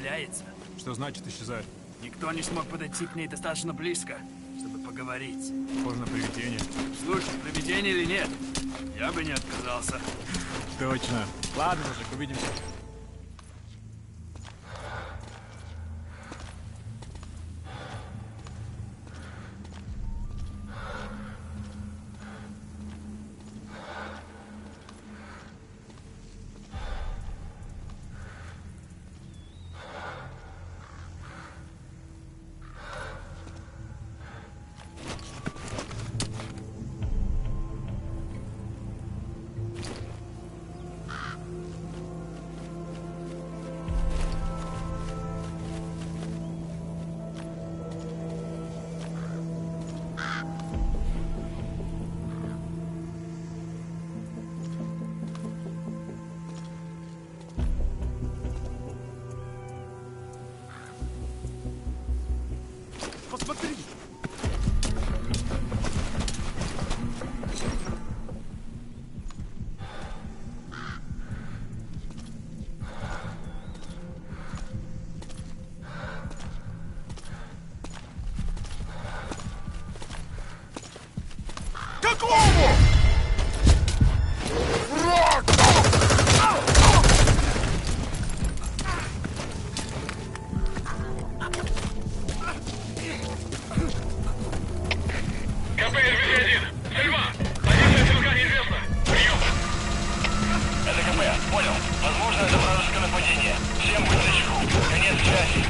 замедляется. Что значит исчезает? Никто не смог подойти к ней достаточно близко, чтобы поговорить. Похоже на привидение. Слушай, привидение или нет, я бы не отказался. Точно. Ладно, мужик, увидимся. Посмотри! Какому? Враг! КП-201! Сельва! Позиция стрелка неизвестна! Прием! Это КП, понял. Возможно, это вражеское нападение. Всем быть начеку. Конец связи.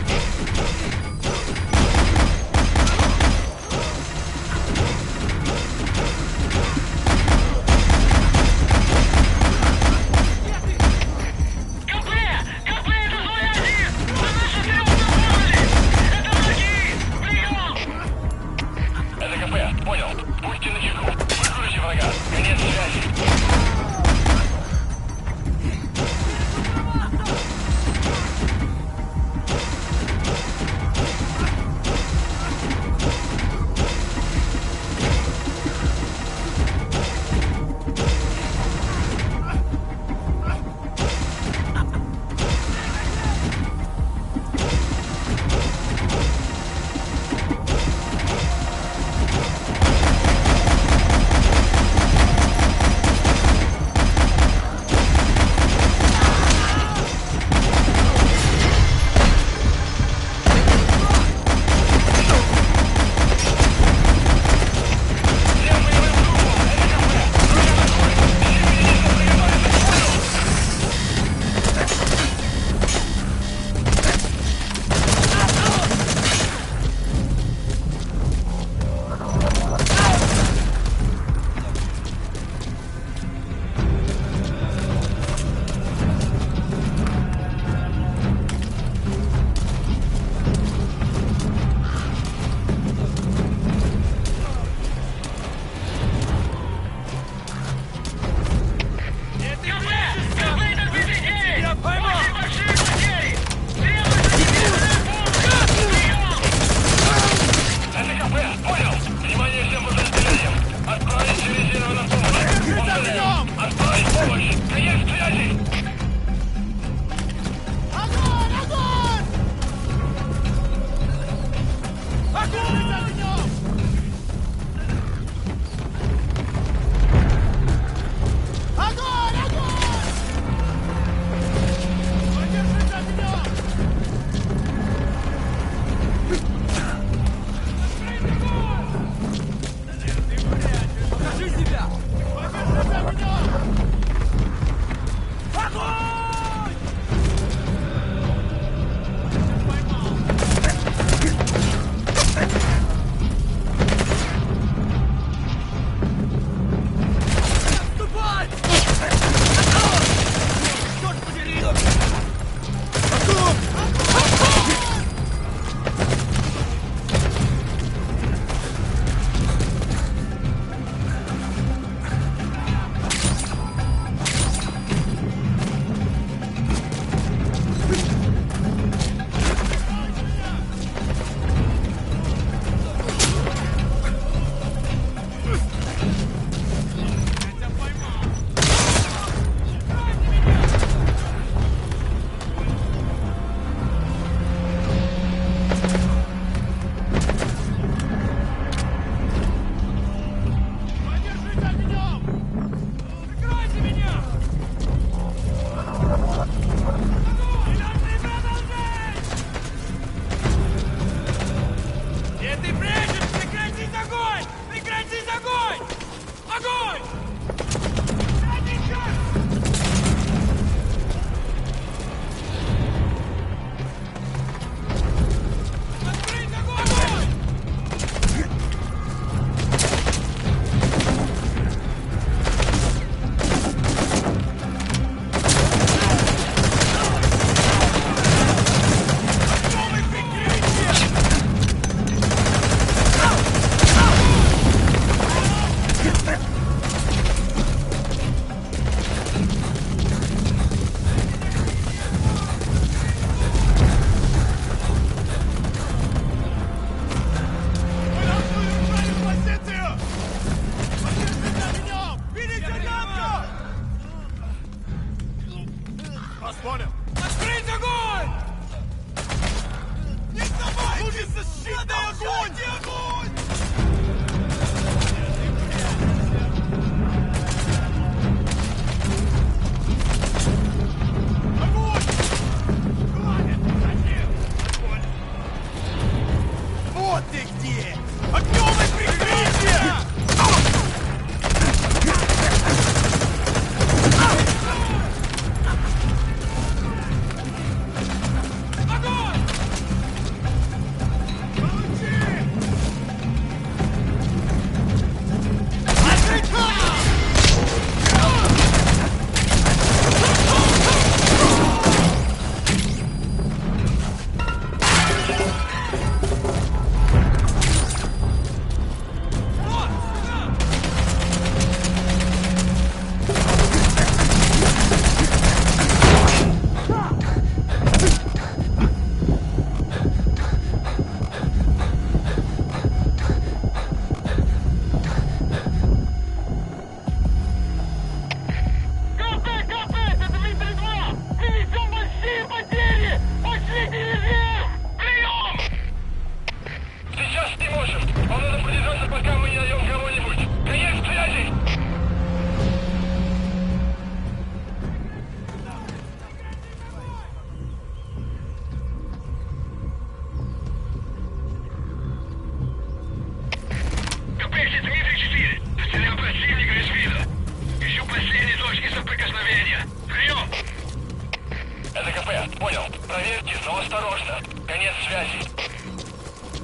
место. Конец связи.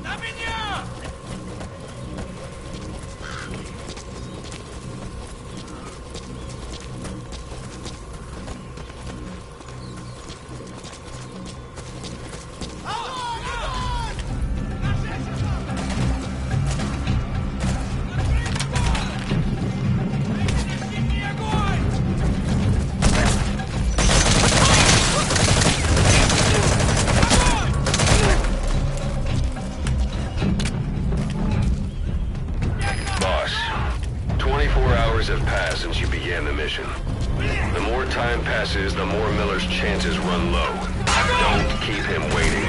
На меня! Boss, 24 hours have passed since you began the mission. The more time passes, the more Miller's chances run low. Don't keep him waiting.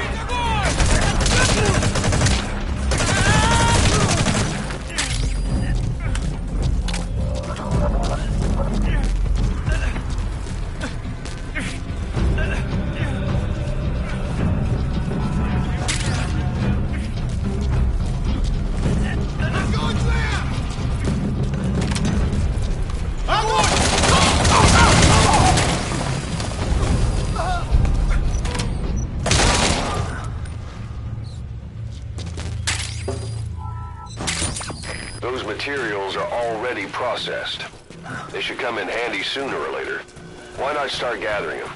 Those materials are already processed. They should come in handy sooner or later. Why not start gathering them?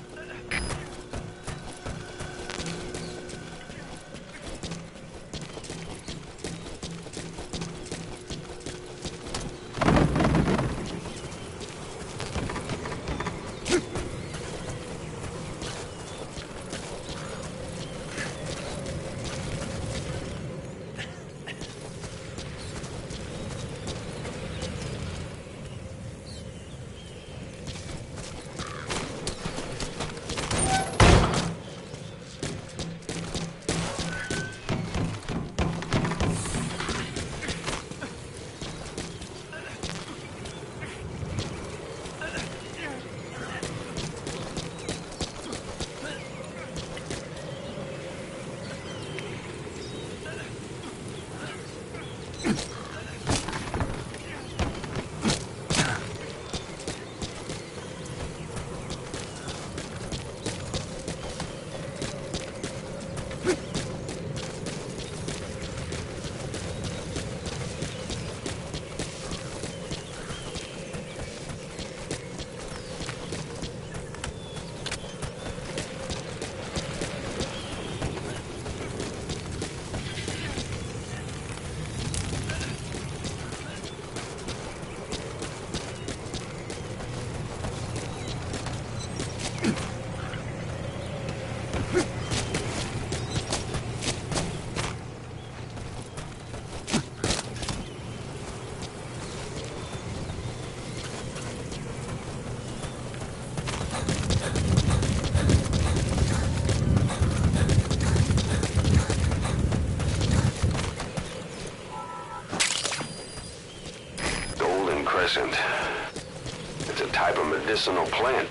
It's a type of medicinal plant.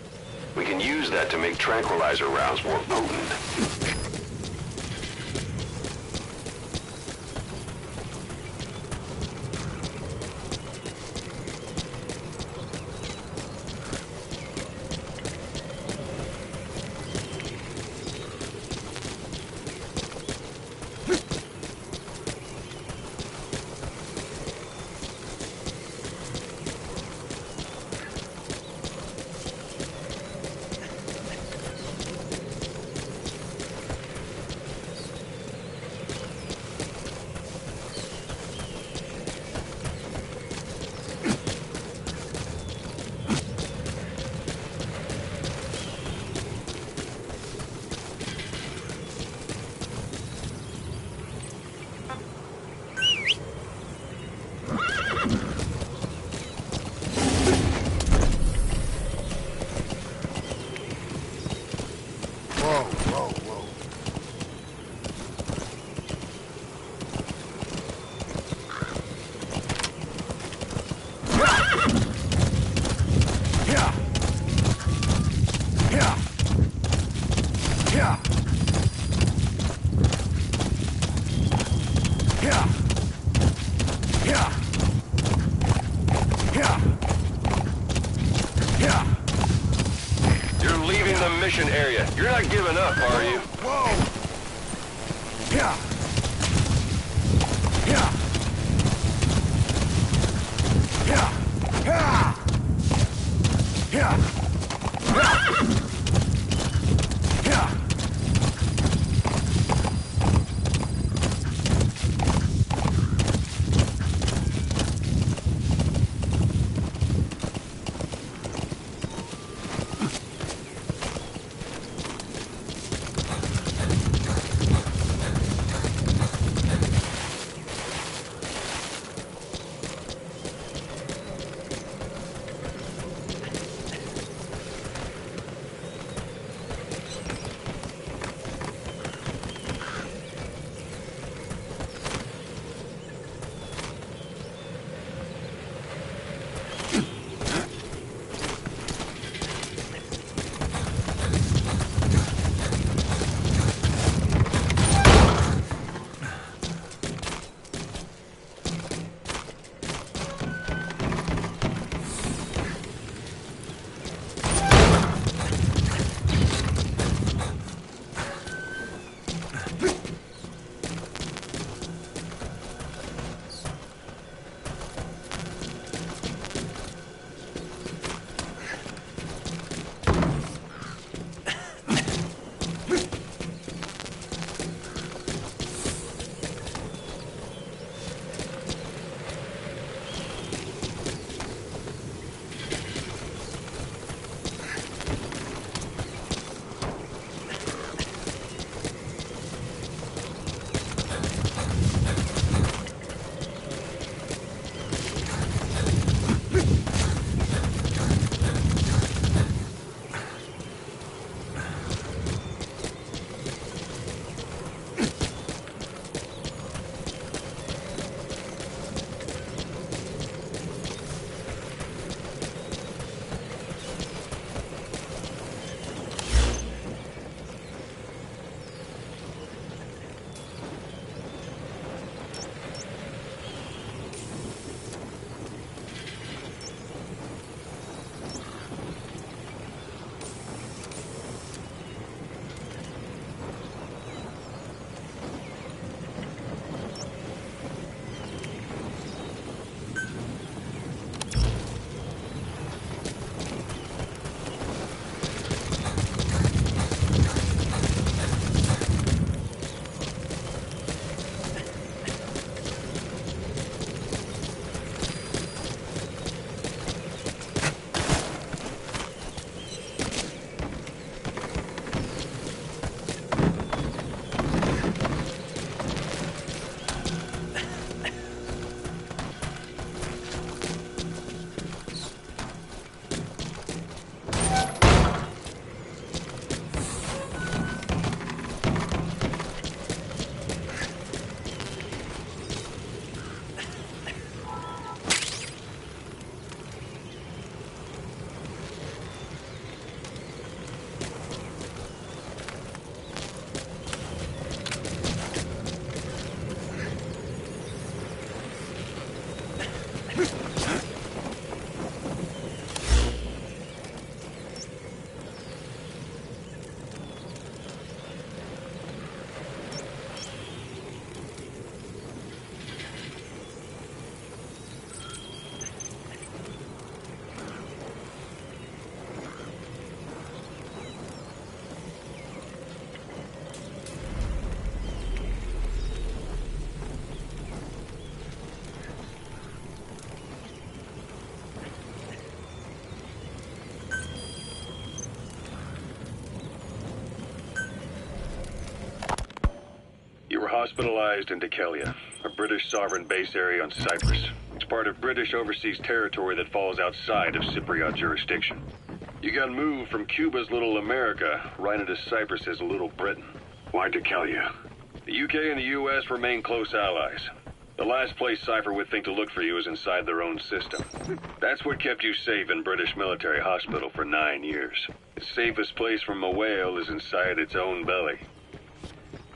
We can use that to make tranquilizer rounds more potent. You're leaving the mission area. You're not giving up, are you? Whoa! Hospitalized in Dekelia, a British sovereign base area on Cyprus. It's part of British overseas territory that falls outside of Cypriot jurisdiction. You got moved from Cuba's Little America right into Cyprus's Little Britain. Why Dekelia? The UK and the US remain close allies. The last place Cypher would think to look for you is inside their own system. That's what kept you safe in British military hospital for 9 years. The safest place from a whale is inside its own belly.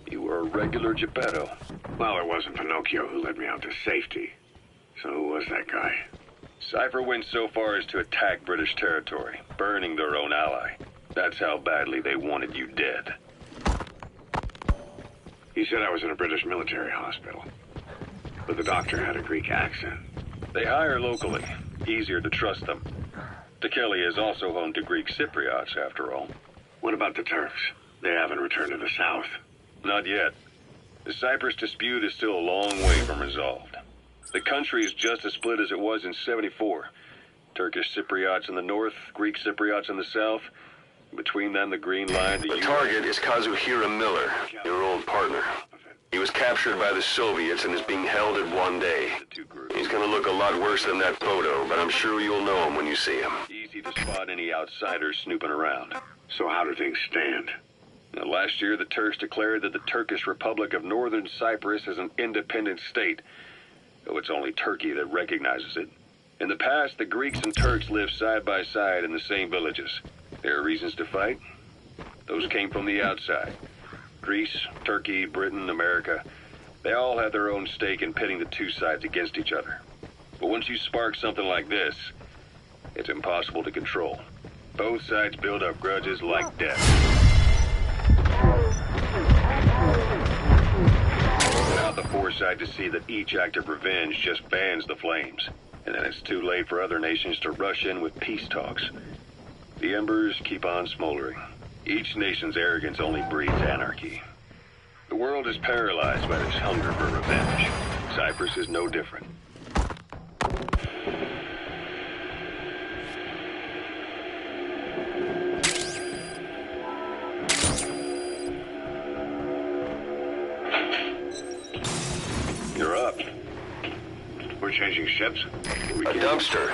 You were a regular Geppetto. Well, it wasn't Pinocchio who led me out to safety. So who was that guy? Cypher went so far as to attack British territory, burning their own ally. That's how badly they wanted you dead. He said I was in a British military hospital. But the doctor had a Greek accent. They hire locally. Easier to trust them. Tekelia is also home to Greek Cypriots, after all. What about the Turks? They haven't returned to the south. Not yet. The Cyprus dispute is still a long way from resolved. The country is just as split as it was in '74. Turkish Cypriots in the north, Greek Cypriots in the south. Between them, the Green Line, The target is Kazuhira Miller, your old partner. He was captured by the Soviets and is being held at 1 day. He's gonna look a lot worse than that photo, but I'm sure you'll know him when you see him. Easy to spot any outsiders snooping around. So how do things stand? Now, last year, the Turks declared that the Turkish Republic of Northern Cyprus is an independent state, though it's only Turkey that recognizes it. In the past, the Greeks and Turks lived side by side in the same villages. There are reasons to fight. Those came from the outside. Greece, Turkey, Britain, America, they all had their own stake in pitting the two sides against each other. But once you spark something like this, it's impossible to control. Both sides build up grudges like death. Without the foresight to see that each act of revenge just fans the flames. And then it's too late for other nations to rush in with peace talks. The embers keep on smoldering. Each nation's arrogance only breeds anarchy. The world is paralyzed by this hunger for revenge. Cyprus is no different. You're up. We're changing ships? A dumpster.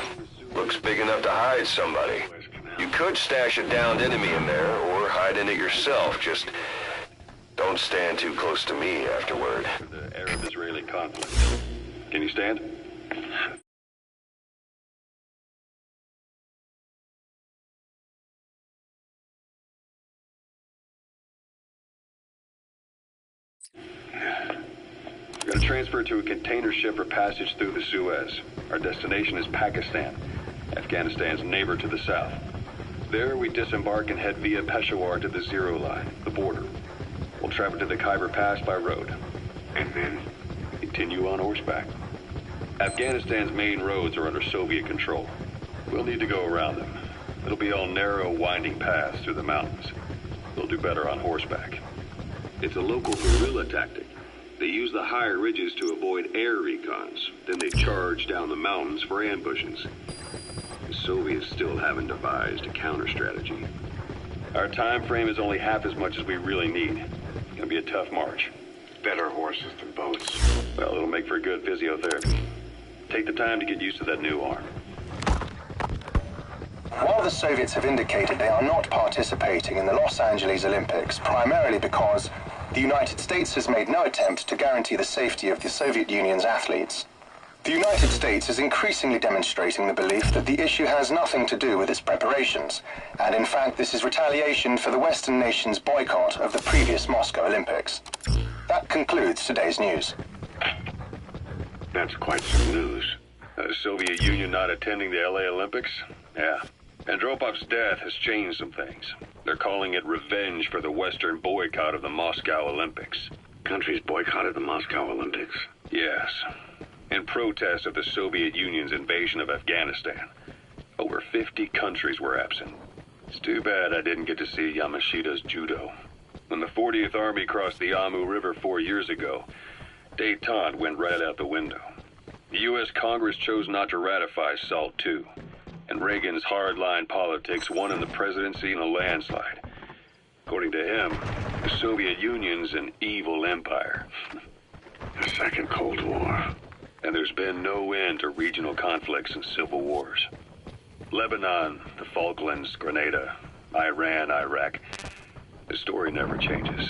Looks big enough to hide somebody. You could stash a downed enemy in there, or hide in it yourself. Just don't stand too close to me afterward. The Arab-Israeli conflict. Can you stand? We're going to transfer to a container ship for passage through the Suez. Our destination is Pakistan, Afghanistan's neighbor to the south. There, we disembark and head via Peshawar to the Zero Line, the border. We'll travel to the Khyber Pass by road. And then? Continue on horseback. Afghanistan's main roads are under Soviet control. We'll need to go around them. It'll be all narrow, winding paths through the mountains. We'll do better on horseback. It's a local guerrilla tactic. They use the higher ridges to avoid air recons. Then they charge down the mountains for ambushes. The Soviets still haven't devised a counter-strategy. Our time frame is only half as much as we really need. It's gonna be a tough march. Better horses than boats. Well, it'll make for good physiotherapy. Take the time to get used to that new arm. While the Soviets have indicated they are not participating in the Los Angeles Olympics, primarily because the United States has made no attempt to guarantee the safety of the Soviet Union's athletes, the United States is increasingly demonstrating the belief that the issue has nothing to do with its preparations, and in fact this is retaliation for the Western nations' boycott of the previous Moscow Olympics. That concludes today's news. That's quite some news. The Soviet Union not attending the LA Olympics? Yeah. Andropov's death has changed some things. They're calling it revenge for the Western boycott of the Moscow Olympics. Countries boycotted the Moscow Olympics. Yes. In protest of the Soviet Union's invasion of Afghanistan. Over 50 countries were absent. It's too bad I didn't get to see Yamashita's judo. When the 40th Army crossed the Amu River 4 years ago, détente went right out the window. The U.S. Congress chose not to ratify SALT II, and Reagan's hardline politics won him the presidency in a landslide. According to him, the Soviet Union's an evil empire. The Second Cold War. And there's been no end to regional conflicts and civil wars. Lebanon, the Falklands, Grenada, Iran, Iraq. The story never changes.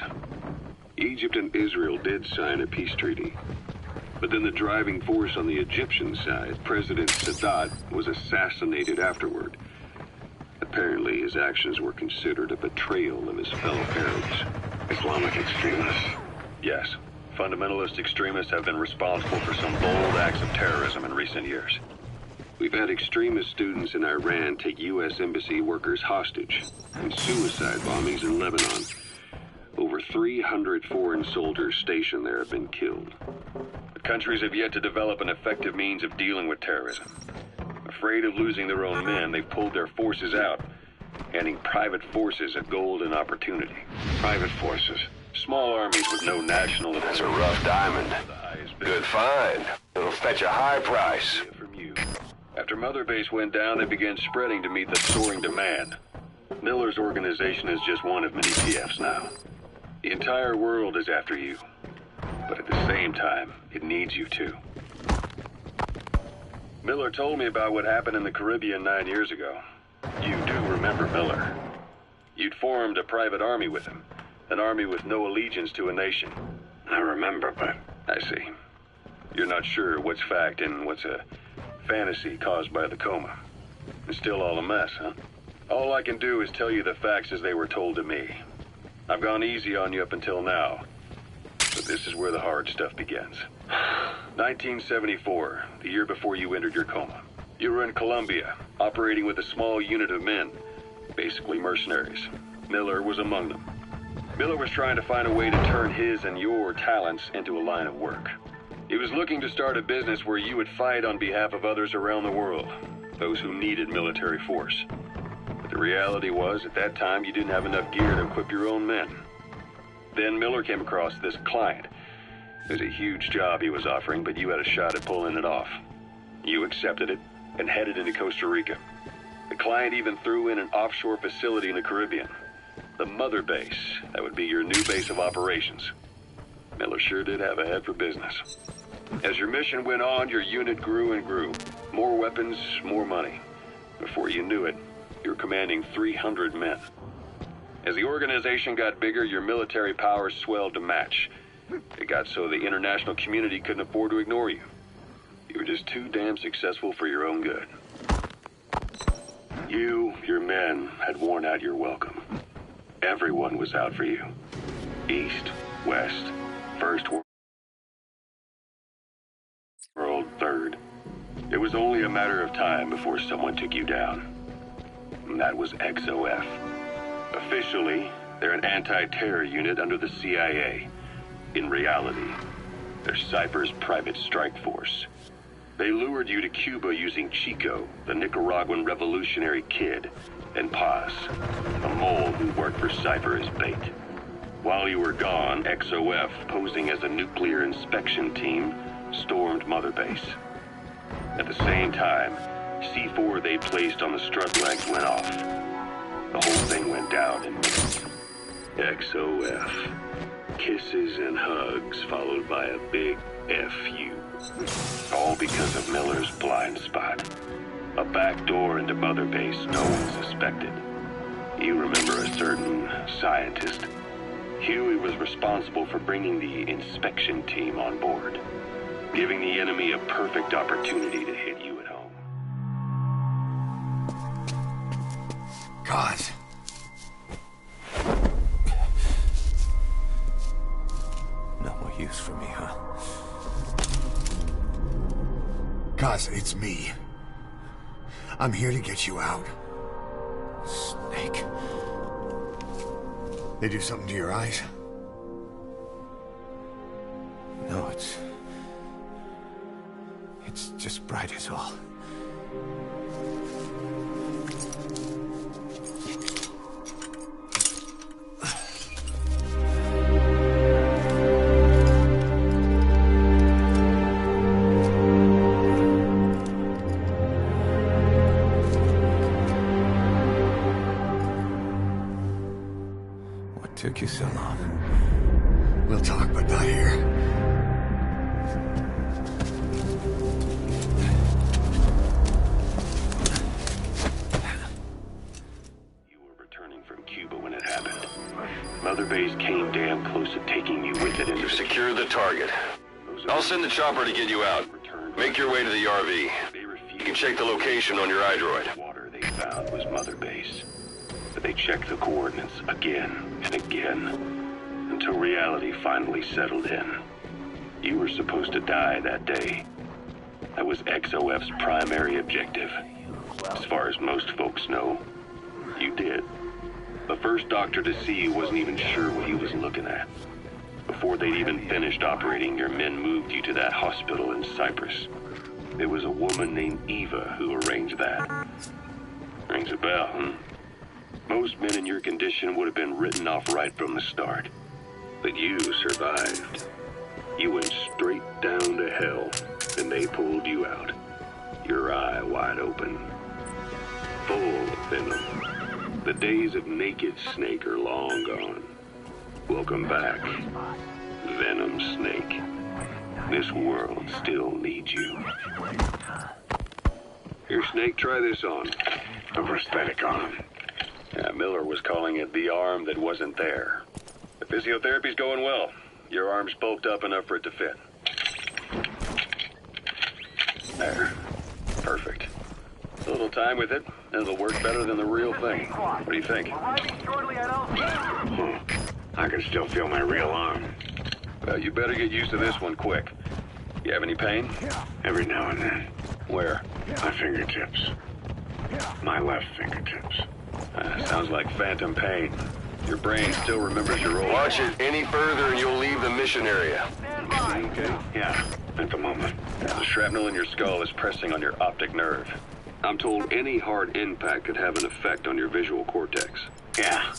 Egypt and Israel did sign a peace treaty. But then the driving force on the Egyptian side, President Sadat, was assassinated afterward. Apparently, his actions were considered a betrayal of his fellow Arabs. Islamic extremists? Yes. Fundamentalist extremists have been responsible for some bold acts of terrorism in recent years. We've had extremist students in Iran take U.S. embassy workers hostage, and suicide bombings in Lebanon. Over 300 foreign soldiers stationed there have been killed. The countries have yet to develop an effective means of dealing with terrorism. Afraid of losing their own men, they've pulled their forces out, handing private forces a golden opportunity. Private forces. Small armies with no national... That's a rough diamond. Good find. It'll fetch a high price. From you. After Mother Base went down, they began spreading to meet the soaring demand. Miller's organization is just one of many PFs now. The entire world is after you. But at the same time, it needs you too. Miller told me about what happened in the Caribbean 9 years ago. You do remember Miller. You'd formed a private army with him. An army with no allegiance to a nation. I remember, but... I see. You're not sure what's fact and what's a fantasy caused by the coma. It's still all a mess, huh? All I can do is tell you the facts as they were told to me. I've gone easy on you up until now. But this is where the hard stuff begins. 1974, the year before you entered your coma. You were in Colombia, operating with a small unit of men, basically mercenaries. Miller was among them. Miller was trying to find a way to turn his and your talents into a line of work. He was looking to start a business where you would fight on behalf of others around the world, those who needed military force. But the reality was, at that time, you didn't have enough gear to equip your own men. Then Miller came across this client. It was a huge job he was offering, but you had a shot at pulling it off. You accepted it and headed into Costa Rica. The client even threw in an offshore facility in the Caribbean. The Mother Base, that would be your new base of operations. Miller sure did have a head for business. As your mission went on, your unit grew and grew. More weapons, more money. Before you knew it, you were commanding 300 men. As the organization got bigger, your military powers swelled to match. It got so the international community couldn't afford to ignore you. You were just too damn successful for your own good. You, your men, had worn out your welcome. Everyone was out for you. East, West, First World, Third. It was only a matter of time before someone took you down. And that was XOF. Officially, they're an anti-terror unit under the CIA. In reality, they're Cypher's private strike force. They lured you to Cuba using Chico, the Nicaraguan revolutionary kid, and Paz, a mole who worked for Cypher as bait. While you were gone, XOF, posing as a nuclear inspection team, stormed Mother Base. At the same time, C4 they placed on the strut legs went off. The whole thing went down in minutes. XOF. Kisses and hugs followed by a big FU. All because of Miller's blind spot. A back door into Mother Base no one suspected. You remember a certain scientist. Huey was responsible for bringing the inspection team on board, giving the enemy a perfect opportunity to hit you at home. God. No more use for me, huh? Cause it's me. I'm here to get you out. Snake. They do something to your eyes? No, it's just bright as all. Took you so long. We'll talk, but not here. You were returning from Cuba when it happened. Mother Base came damn close to taking you with it. You've secured the target. I'll send the chopper to get you out. Make your way to the RV. You can check the location on your iDroid. The water they found was Mother Base. But they checked the coordinates again and again, until reality finally settled in. You were supposed to die that day. That was XOF's primary objective. As far as most folks know, you did. The first doctor to see you wasn't even sure what he was looking at. Before they'd even finished operating, your men moved you to that hospital in Cyprus. It was a woman named Eva who arranged that. Rings a bell, huh? Most men in your condition would have been written off right from the start. But you survived. You went straight down to hell, and they pulled you out. Your eye wide open. Full of venom. The days of naked Snake are long gone. Welcome back, Venom Snake. This world still needs you. Here, Snake, try this on. A prosthetic arm. Yeah, Miller was calling it the arm that wasn't there. The physiotherapy's going well. Your arm's bulked up enough for it to fit. There. Perfect. A little time with it, and it'll work better than the real thing. What do you think? I can still feel my real arm. Well, you better get used to this one quick. You have any pain? Every now and then. Where? My fingertips. My left fingertips. Sounds like phantom pain. Your brain still remembers your old... Watch it any further and you'll leave the mission area. Okay? Yeah, at the moment. The shrapnel in your skull is pressing on your optic nerve. I'm told any hard impact could have an effect on your visual cortex. Yeah,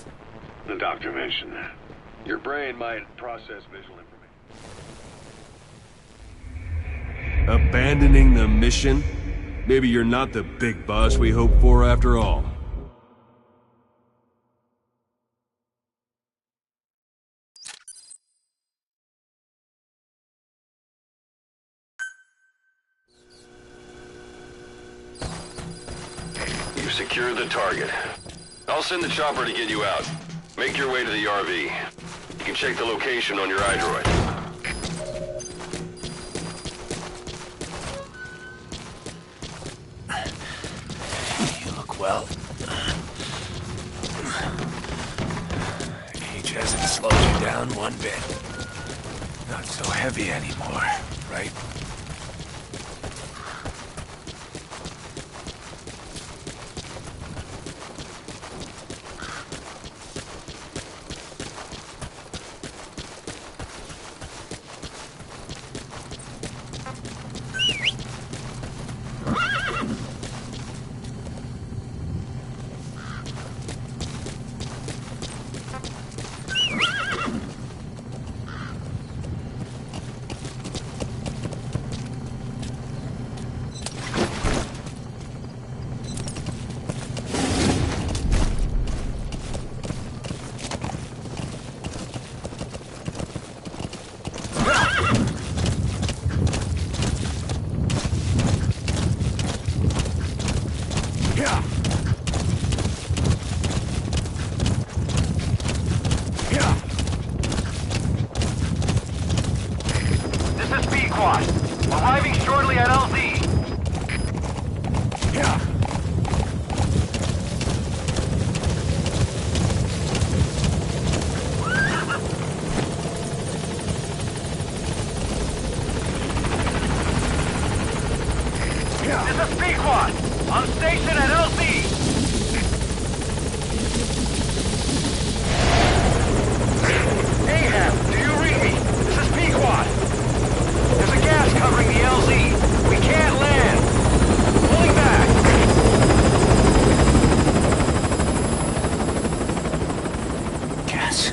the doctor mentioned that. Your brain might process visual information. Abandoning the mission? Maybe you're not the big boss we hoped for after all. You've secured the target. I'll send the chopper to get you out. Make your way to the RV. You can check the location on your iDroid. You look well. Age hasn't slowed you down one bit. Not so heavy anymore, right? Arriving shortly at LZ. This is Pequod, on station at LZ. Ahab, do you read me? This is Pequod. There's a gas covering the LZ. We can't land. Pulling back. Gas.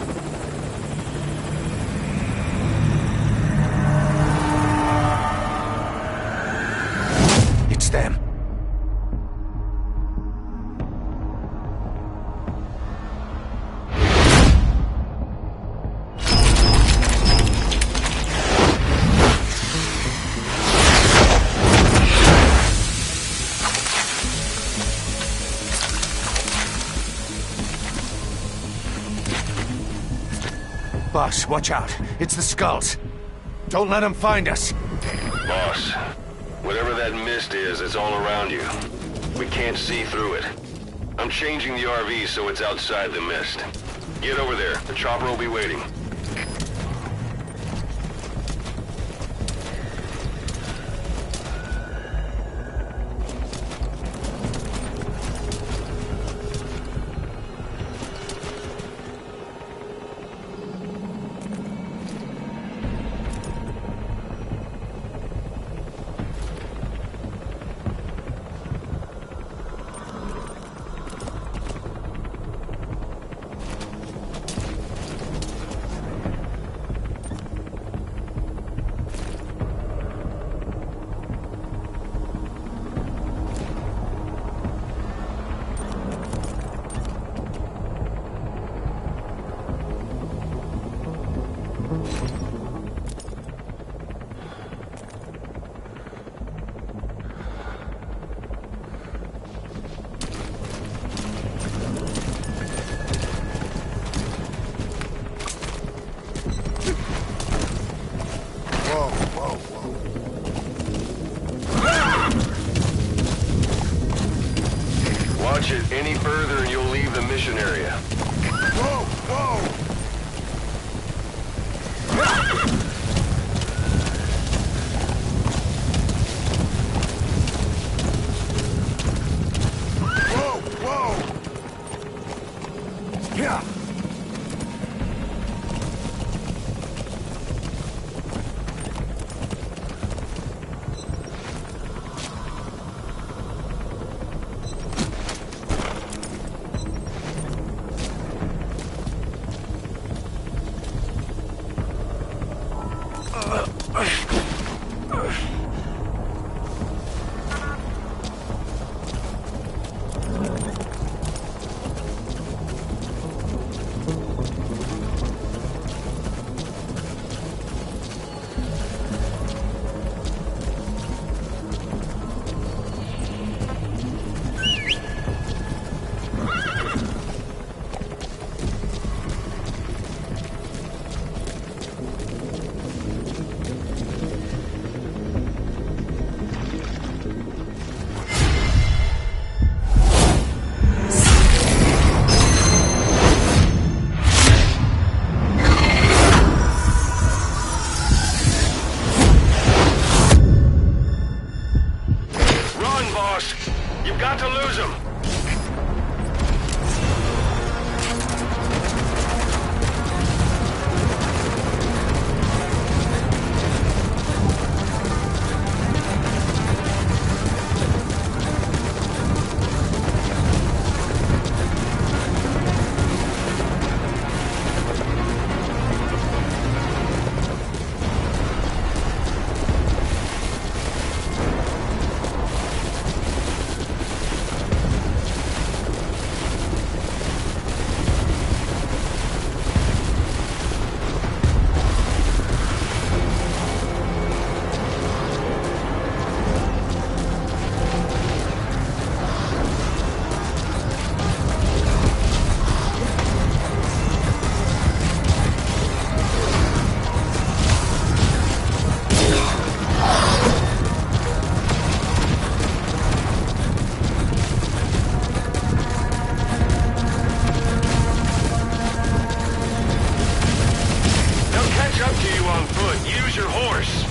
It's them. Boss, watch out. It's the skulls. Don't let them find us. Boss, whatever that mist is, it's all around you. We can't see through it. I'm changing the RV so it's outside the mist. Get over there. The chopper will be waiting. whoa, whoa. Watch it any further and you'll leave the mission area. Whoa, whoa. Whoa, whoa. Yeah. You've got to lose him. Use your horse.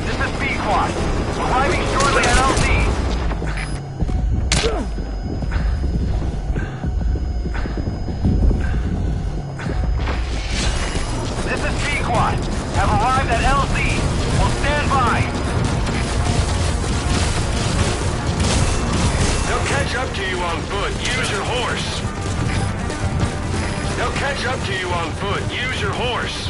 This is B-Quad. Arriving shortly at LZ. This is B-Quad. Have arrived at LZ. Will stand by. They'll catch up to you on foot. Use your horse. They'll catch up to you on foot. Use your horse.